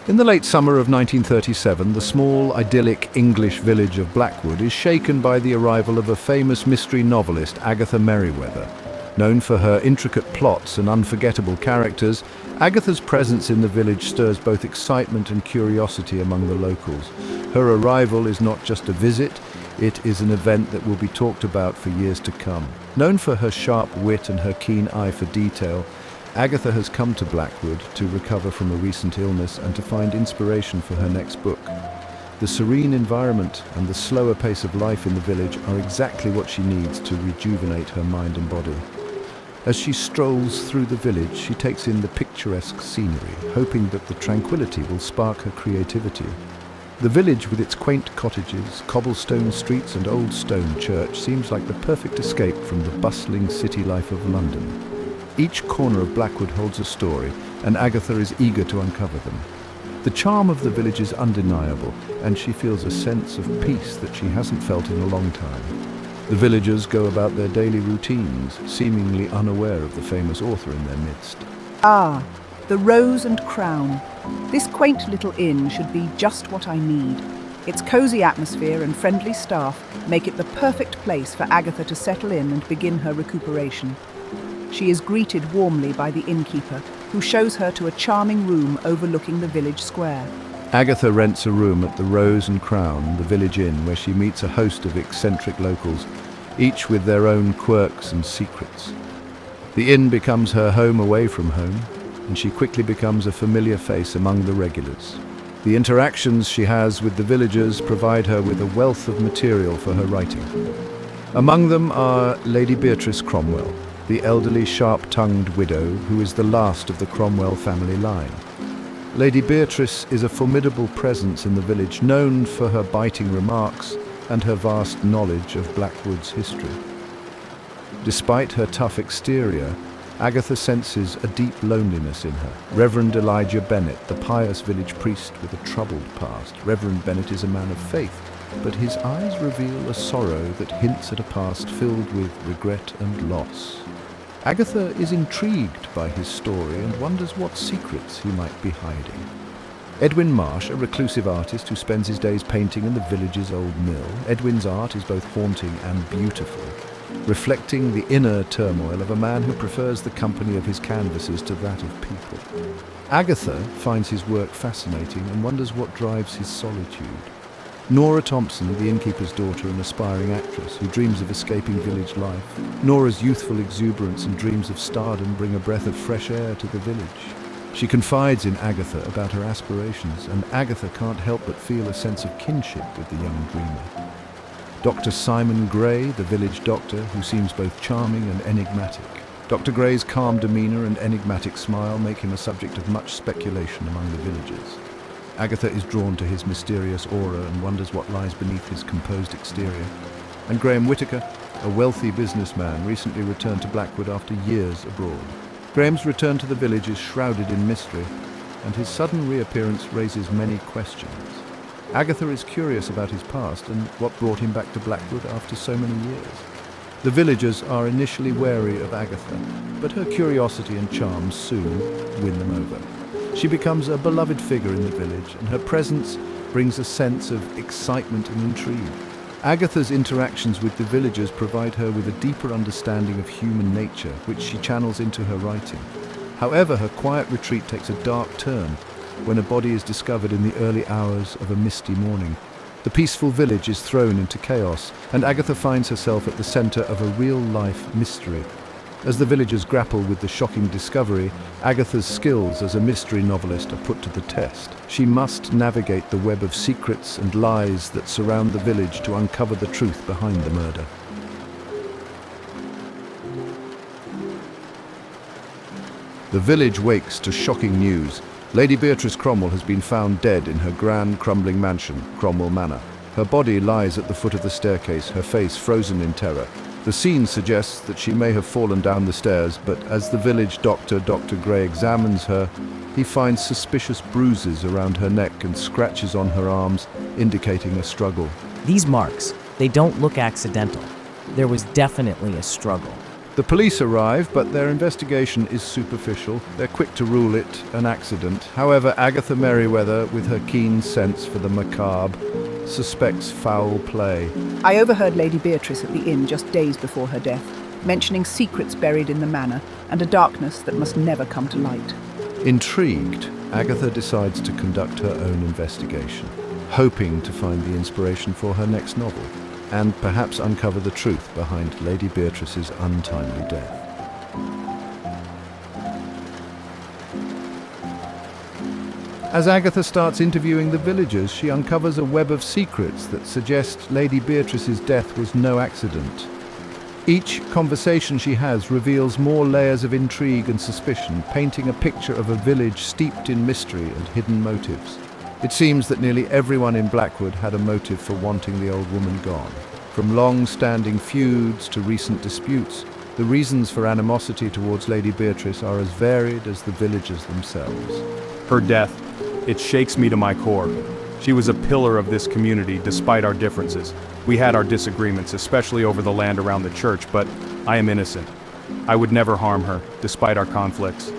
In the late summer of 1937, the small, idyllic English village of Blackwood is shaken by the arrival of a famous mystery novelist, Agatha Merriweather. Known for her intricate plots and unforgettable characters, Agatha's presence in the village stirs both excitement and curiosity among the locals. Her arrival is not just a visit, it is an event that will be talked about for years to come. Known for her sharp wit and her keen eye for detail, Agatha has come to Blackwood to recover from a recent illness and to find inspiration for her next book. The serene environment and the slower pace of life in the village are exactly what she needs to rejuvenate her mind and body. As she strolls through the village, she takes in the picturesque scenery, hoping that the tranquility will spark her creativity. The village, with its quaint cottages, cobblestone streets and old stone church, seems like the perfect escape from the bustling city life of London. Each corner of Blackwood holds a story, and Agatha is eager to uncover them. The charm of the village is undeniable, and she feels a sense of peace that she hasn't felt in a long time. The villagers go about their daily routines, seemingly unaware of the famous author in their midst. Ah, the Rose and Crown. This quaint little inn should be just what I need. Its cosy atmosphere and friendly staff make it the perfect place for Agatha to settle in and begin her recuperation. She is greeted warmly by the innkeeper, who shows her to a charming room overlooking the village square. Agatha rents a room at the Rose and Crown, the village inn, where she meets a host of eccentric locals, each with their own quirks and secrets. The inn becomes her home away from home, and she quickly becomes a familiar face among the regulars. The interactions she has with the villagers provide her with a wealth of material for her writing. Among them are Lady Beatrice Cromwell, the elderly, sharp-tongued widow who is the last of the Cromwell family line. Lady Beatrice is a formidable presence in the village, known for her biting remarks and her vast knowledge of Blackwood's history. Despite her tough exterior, Agatha senses a deep loneliness in her. Reverend Elijah Bennett, the pious village priest with a troubled past. Reverend Bennett is a man of faith, but his eyes reveal a sorrow that hints at a past filled with regret and loss. Agatha is intrigued by his story and wonders what secrets he might be hiding. Edwin Marsh, a reclusive artist who spends his days painting in the village's old mill. Edwin's art is both haunting and beautiful, reflecting the inner turmoil of a man who prefers the company of his canvases to that of people. Agatha finds his work fascinating and wonders what drives his solitude. Nora Thompson, the innkeeper's daughter and aspiring actress who dreams of escaping village life. Nora's youthful exuberance and dreams of stardom bring a breath of fresh air to the village. She confides in Agatha about her aspirations, and Agatha can't help but feel a sense of kinship with the young dreamer. Dr. Simon Gray, the village doctor, who seems both charming and enigmatic. Dr. Gray's calm demeanor and enigmatic smile make him a subject of much speculation among the villagers. Agatha is drawn to his mysterious aura and wonders what lies beneath his composed exterior. And Graham Whitaker, a wealthy businessman, recently returned to Blackwood after years abroad. Graham's return to the village is shrouded in mystery, and his sudden reappearance raises many questions. Agatha is curious about his past and what brought him back to Blackwood after so many years. The villagers are initially wary of Agatha, but her curiosity and charm soon win them over. She becomes a beloved figure in the village, and her presence brings a sense of excitement and intrigue. Agatha's interactions with the villagers provide her with a deeper understanding of human nature, which she channels into her writing. However, her quiet retreat takes a dark turn when a body is discovered in the early hours of a misty morning. The peaceful village is thrown into chaos, and Agatha finds herself at the center of a real-life mystery. As the villagers grapple with the shocking discovery, Agatha's skills as a mystery novelist are put to the test. She must navigate the web of secrets and lies that surround the village to uncover the truth behind the murder. The village wakes to shocking news. Lady Beatrice Cromwell has been found dead in her grand crumbling mansion, Cromwell Manor. Her body lies at the foot of the staircase, her face frozen in terror. The scene suggests that she may have fallen down the stairs, but as the village doctor, Dr. Gray, examines her, he finds suspicious bruises around her neck and scratches on her arms, indicating a struggle. These marks, they don't look accidental. There was definitely a struggle. The police arrive, but their investigation is superficial. They're quick to rule it an accident. However, Agatha Merriweather, with her keen sense for the macabre, suspects foul play. I overheard Lady Beatrice at the inn just days before her death, mentioning secrets buried in the manor and a darkness that must never come to light. Intrigued, Agatha decides to conduct her own investigation, hoping to find the inspiration for her next novel, and perhaps uncover the truth behind Lady Beatrice's untimely death. As Agatha starts interviewing the villagers, she uncovers a web of secrets that suggest Lady Beatrice's death was no accident. Each conversation she has reveals more layers of intrigue and suspicion, painting a picture of a village steeped in mystery and hidden motives. It seems that nearly everyone in Blackwood had a motive for wanting the old woman gone. From long-standing feuds to recent disputes, the reasons for animosity towards Lady Beatrice are as varied as the villagers themselves. Her death, it shakes me to my core. She was a pillar of this community despite our differences. We had our disagreements, especially over the land around the church, but I am innocent. I would never harm her, despite our conflicts.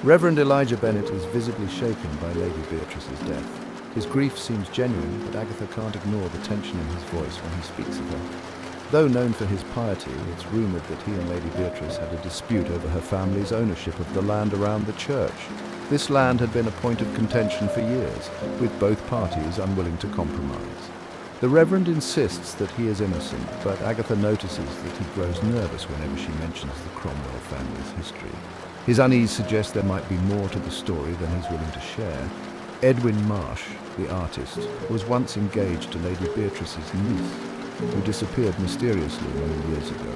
Reverend Elijah Bennett is visibly shaken by Lady Beatrice's death. His grief seems genuine, but Agatha can't ignore the tension in his voice when he speaks of her. Though known for his piety, it's rumoured that he and Lady Beatrice had a dispute over her family's ownership of the land around the church. This land had been a point of contention for years, with both parties unwilling to compromise. The Reverend insists that he is innocent, but Agatha notices that he grows nervous whenever she mentions the Cromwell family's history. His unease suggests there might be more to the story than he's willing to share. Edwin Marsh, the artist, was once engaged to Lady Beatrice's niece, who disappeared mysteriously many years ago.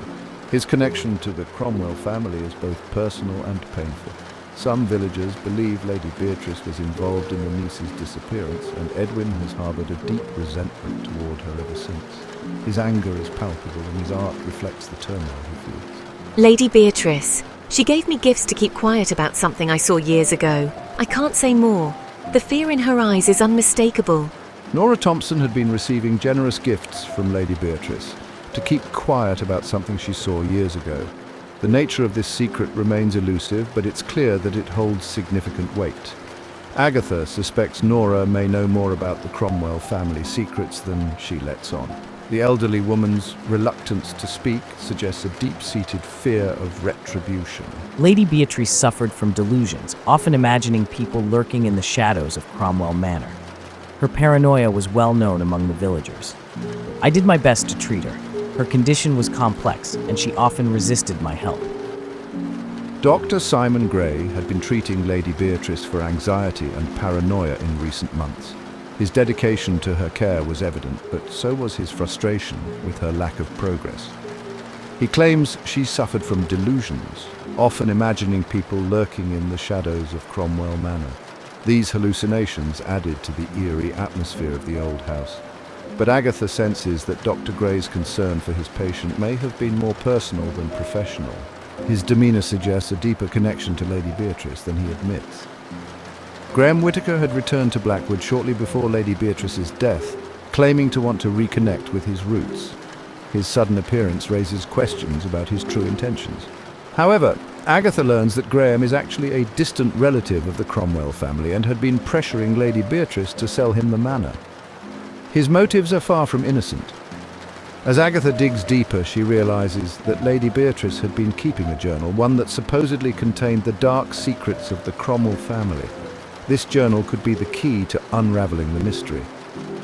His connection to the Cromwell family is both personal and painful. Some villagers believe Lady Beatrice was involved in the niece's disappearance, and Edwin has harboured a deep resentment toward her ever since. His anger is palpable, and his art reflects the turmoil he feels. Lady Beatrice. She gave me gifts to keep quiet about something I saw years ago. I can't say more. The fear in her eyes is unmistakable. Nora Thompson had been receiving generous gifts from Lady Beatrice to keep quiet about something she saw years ago. The nature of this secret remains elusive, but it's clear that it holds significant weight. Agatha suspects Nora may know more about the Cromwell family secrets than she lets on. The elderly woman's reluctance to speak suggests a deep-seated fear of retribution. Lady Beatrice suffered from delusions, often imagining people lurking in the shadows of Cromwell Manor. Her paranoia was well known among the villagers. I did my best to treat her. Her condition was complex, and she often resisted my help. Dr. Simon Gray had been treating Lady Beatrice for anxiety and paranoia in recent months. His dedication to her care was evident, but so was his frustration with her lack of progress. He claims she suffered from delusions, often imagining people lurking in the shadows of Cromwell Manor. These hallucinations added to the eerie atmosphere of the old house. But Agatha senses that Dr. Gray's concern for his patient may have been more personal than professional. His demeanour suggests a deeper connection to Lady Beatrice than he admits. Graham Whittaker had returned to Blackwood shortly before Lady Beatrice's death, claiming to want to reconnect with his roots. His sudden appearance raises questions about his true intentions. However, Agatha learns that Graham is actually a distant relative of the Cromwell family and had been pressuring Lady Beatrice to sell him the manor. His motives are far from innocent. As Agatha digs deeper, she realizes that Lady Beatrice had been keeping a journal, one that supposedly contained the dark secrets of the Cromwell family. This journal could be the key to unraveling the mystery.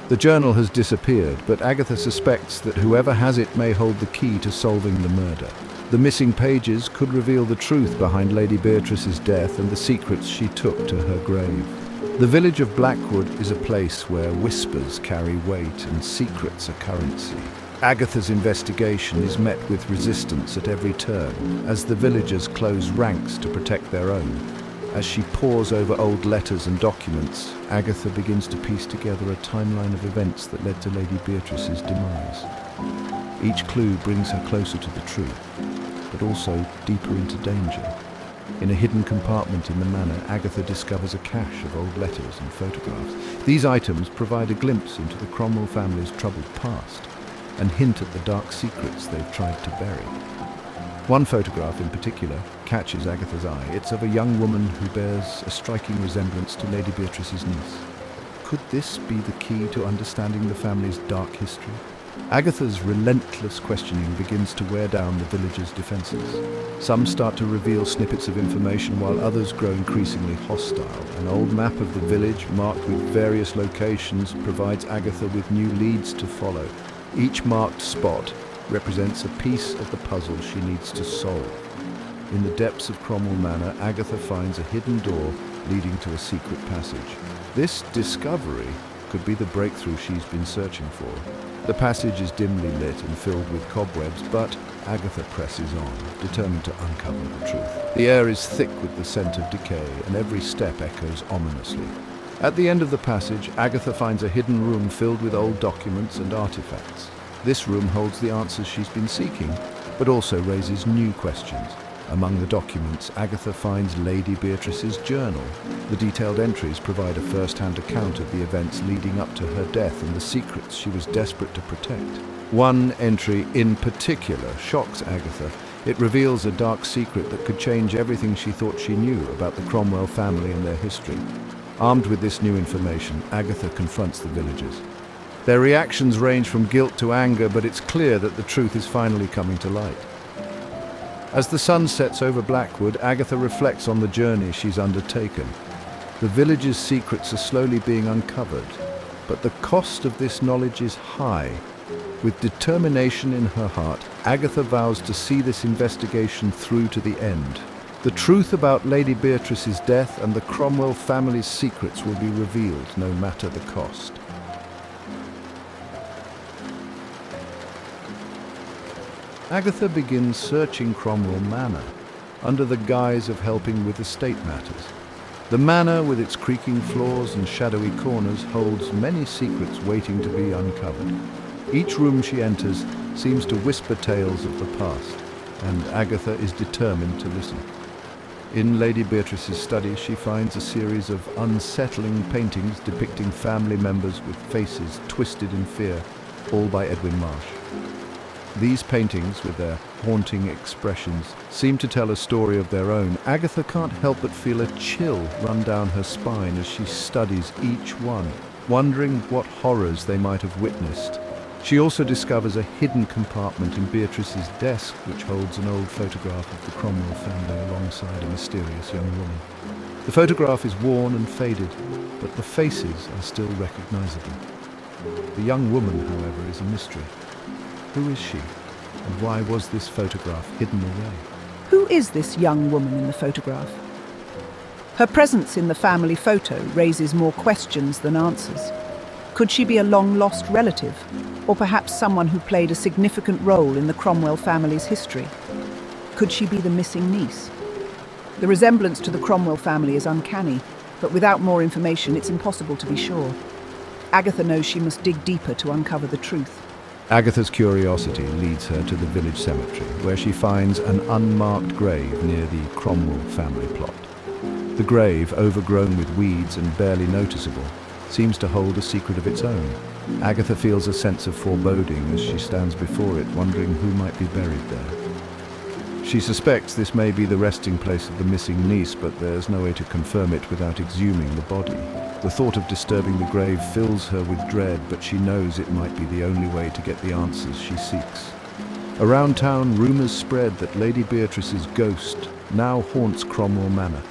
The journal has disappeared, but Agatha suspects that whoever has it may hold the key to solving the murder. The missing pages could reveal the truth behind Lady Beatrice's death and the secrets she took to her grave. The village of Blackwood is a place where whispers carry weight and secrets are currency. Agatha's investigation is met with resistance at every turn, as the villagers close ranks to protect their own. As she pores over old letters and documents, Agatha begins to piece together a timeline of events that led to Lady Beatrice's demise. Each clue brings her closer to the truth, but also deeper into danger. In a hidden compartment in the manor, Agatha discovers a cache of old letters and photographs. These items provide a glimpse into the Cromwell family's troubled past and hint at the dark secrets they've tried to bury. One photograph in particular catches Agatha's eye. It's of a young woman who bears a striking resemblance to Lady Beatrice's niece. Could this be the key to understanding the family's dark history? Agatha's relentless questioning begins to wear down the villagers' defenses. Some start to reveal snippets of information while others grow increasingly hostile. An old map of the village, marked with various locations, provides Agatha with new leads to follow. Each marked spot represents a piece of the puzzle she needs to solve. In the depths of Cromwell Manor, Agatha finds a hidden door leading to a secret passage. This discovery could be the breakthrough she's been searching for. The passage is dimly lit and filled with cobwebs, but Agatha presses on, determined to uncover the truth. The air is thick with the scent of decay, and every step echoes ominously. At the end of the passage, Agatha finds a hidden room filled with old documents and artifacts. This room holds the answers she's been seeking, but also raises new questions. Among the documents, Agatha finds Lady Beatrice's journal. The detailed entries provide a first-hand account of the events leading up to her death and the secrets she was desperate to protect. One entry in particular shocks Agatha. It reveals a dark secret that could change everything she thought she knew about the Cromwell family and their history. Armed with this new information, Agatha confronts the villagers. Their reactions range from guilt to anger, but it's clear that the truth is finally coming to light. As the sun sets over Blackwood, Agatha reflects on the journey she's undertaken. The village's secrets are slowly being uncovered, but the cost of this knowledge is high. With determination in her heart, Agatha vows to see this investigation through to the end. The truth about Lady Beatrice's death and the Cromwell family's secrets will be revealed, no matter the cost. Agatha begins searching Cromwell Manor under the guise of helping with estate matters. The manor, with its creaking floors and shadowy corners, holds many secrets waiting to be uncovered. Each room she enters seems to whisper tales of the past, and Agatha is determined to listen. In Lady Beatrice's study, she finds a series of unsettling paintings depicting family members with faces twisted in fear, all by Edwin Marsh. These paintings, with their haunting expressions, seem to tell a story of their own. Agatha can't help but feel a chill run down her spine as she studies each one, wondering what horrors they might have witnessed. She also discovers a hidden compartment in Beatrice's desk, which holds an old photograph of the Cromwell family alongside a mysterious young woman. The photograph is worn and faded, but the faces are still recognizable. The young woman, however, is a mystery. Who is she, and why was this photograph hidden away? Who is this young woman in the photograph? Her presence in the family photo raises more questions than answers. Could she be a long-lost relative, or perhaps someone who played a significant role in the Cromwell family's history? Could she be the missing niece? The resemblance to the Cromwell family is uncanny, but without more information, it's impossible to be sure. Agatha knows she must dig deeper to uncover the truth. Agatha's curiosity leads her to the village cemetery, where she finds an unmarked grave near the Cromwell family plot. The grave, overgrown with weeds and barely noticeable, seems to hold a secret of its own. Agatha feels a sense of foreboding as she stands before it, wondering who might be buried there. She suspects this may be the resting place of the missing niece, but there's no way to confirm it without exhuming the body. The thought of disturbing the grave fills her with dread, but she knows it might be the only way to get the answers she seeks. Around town, rumors spread that Lady Beatrice's ghost now haunts Cromwell Manor,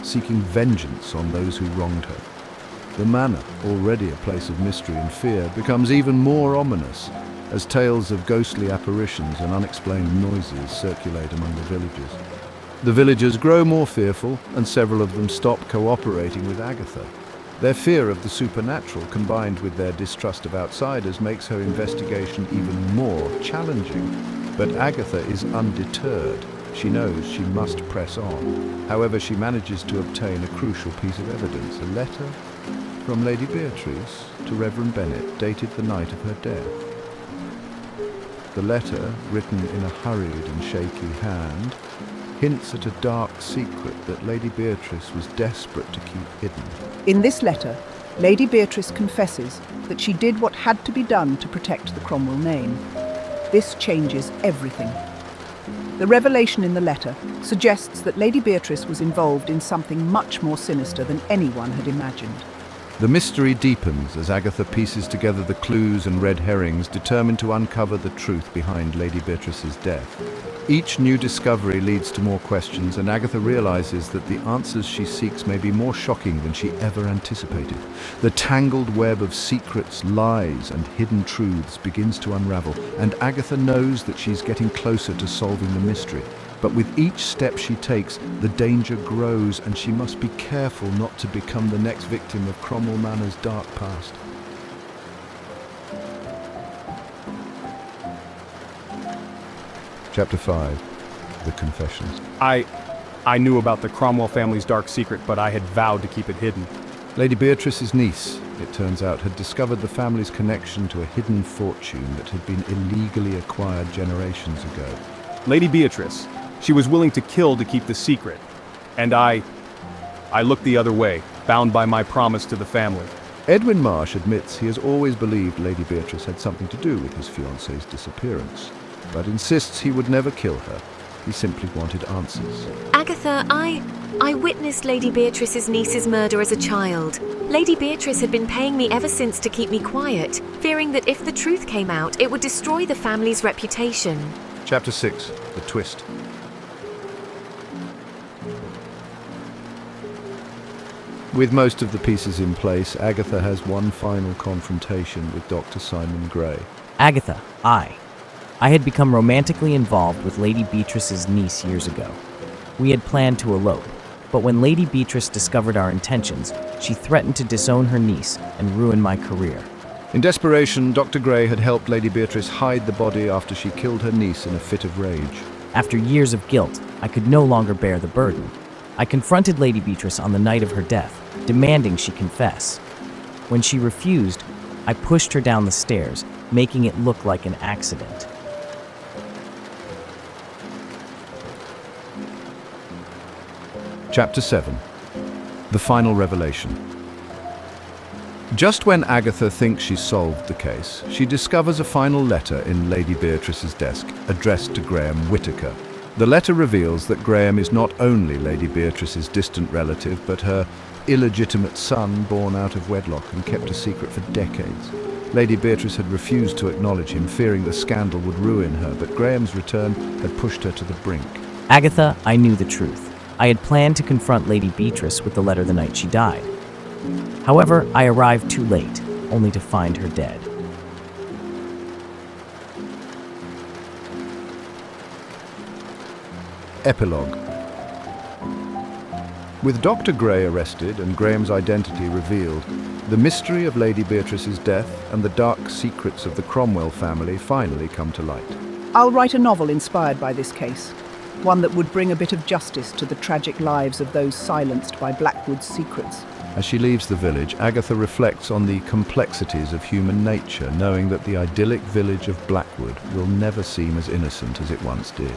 seeking vengeance on those who wronged her. The manor, already a place of mystery and fear, becomes even more ominous as tales of ghostly apparitions and unexplained noises circulate among the villagers. The villagers grow more fearful, and several of them stop cooperating with Agatha. Their fear of the supernatural, combined with their distrust of outsiders, makes her investigation even more challenging. But Agatha is undeterred. She knows she must press on. However, she manages to obtain a crucial piece of evidence, a letter from Lady Beatrice to Reverend Bennet, dated the night of her death. The letter, written in a hurried and shaky hand, hints at a dark secret that Lady Beatrice was desperate to keep hidden. In this letter, Lady Beatrice confesses that she did what had to be done to protect the Cromwell name. This changes everything. The revelation in the letter suggests that Lady Beatrice was involved in something much more sinister than anyone had imagined. The mystery deepens as Agatha pieces together the clues and red herrings, determined to uncover the truth behind Lady Beatrice's death. Each new discovery leads to more questions, and Agatha realizes that the answers she seeks may be more shocking than she ever anticipated. The tangled web of secrets, lies, and hidden truths begins to unravel, and Agatha knows that she's getting closer to solving the mystery. But with each step she takes, the danger grows, and she must be careful not to become the next victim of Cromwell Manor's dark past. Chapter 5. The Confessions. I knew about the Cromwell family's dark secret, but I had vowed to keep it hidden. Lady Beatrice's niece, it turns out, had discovered the family's connection to a hidden fortune that had been illegally acquired generations ago. Lady Beatrice, she was willing to kill to keep the secret. And I looked the other way, bound by my promise to the family. Edwin Marsh admits he has always believed Lady Beatrice had something to do with his fiancée's disappearance, but insists he would never kill her. He simply wanted answers. Agatha, I witnessed Lady Beatrice's niece's murder as a child. Lady Beatrice had been paying me ever since to keep me quiet, fearing that if the truth came out, it would destroy the family's reputation. Chapter 6. The Twist. With most of the pieces in place, Agatha has one final confrontation with Dr. Simon Gray. Agatha, I had become romantically involved with Lady Beatrice's niece years ago. We had planned to elope, but when Lady Beatrice discovered our intentions, she threatened to disown her niece and ruin my career. In desperation, Dr. Gray had helped Lady Beatrice hide the body after she killed her niece in a fit of rage. After years of guilt, I could no longer bear the burden. I confronted Lady Beatrice on the night of her death, demanding she confess. When she refused, I pushed her down the stairs, making it look like an accident. Chapter 7. The Final Revelation. Just when Agatha thinks she's solved the case, she discovers a final letter in Lady Beatrice's desk, addressed to Graham Whittaker. The letter reveals that Graham is not only Lady Beatrice's distant relative, but her illegitimate son born out of wedlock and kept a secret for decades. Lady Beatrice had refused to acknowledge him, fearing the scandal would ruin her, but Graham's return had pushed her to the brink. Agatha, I knew the truth. I had planned to confront Lady Beatrice with the letter the night she died. However, I arrived too late, only to find her dead. Epilogue. With Dr. Gray arrested and Graham's identity revealed, the mystery of Lady Beatrice's death and the dark secrets of the Cromwell family finally come to light. I'll write a novel inspired by this case, one that would bring a bit of justice to the tragic lives of those silenced by Blackwood's secrets. As she leaves the village, Agatha reflects on the complexities of human nature, knowing that the idyllic village of Blackwood will never seem as innocent as it once did.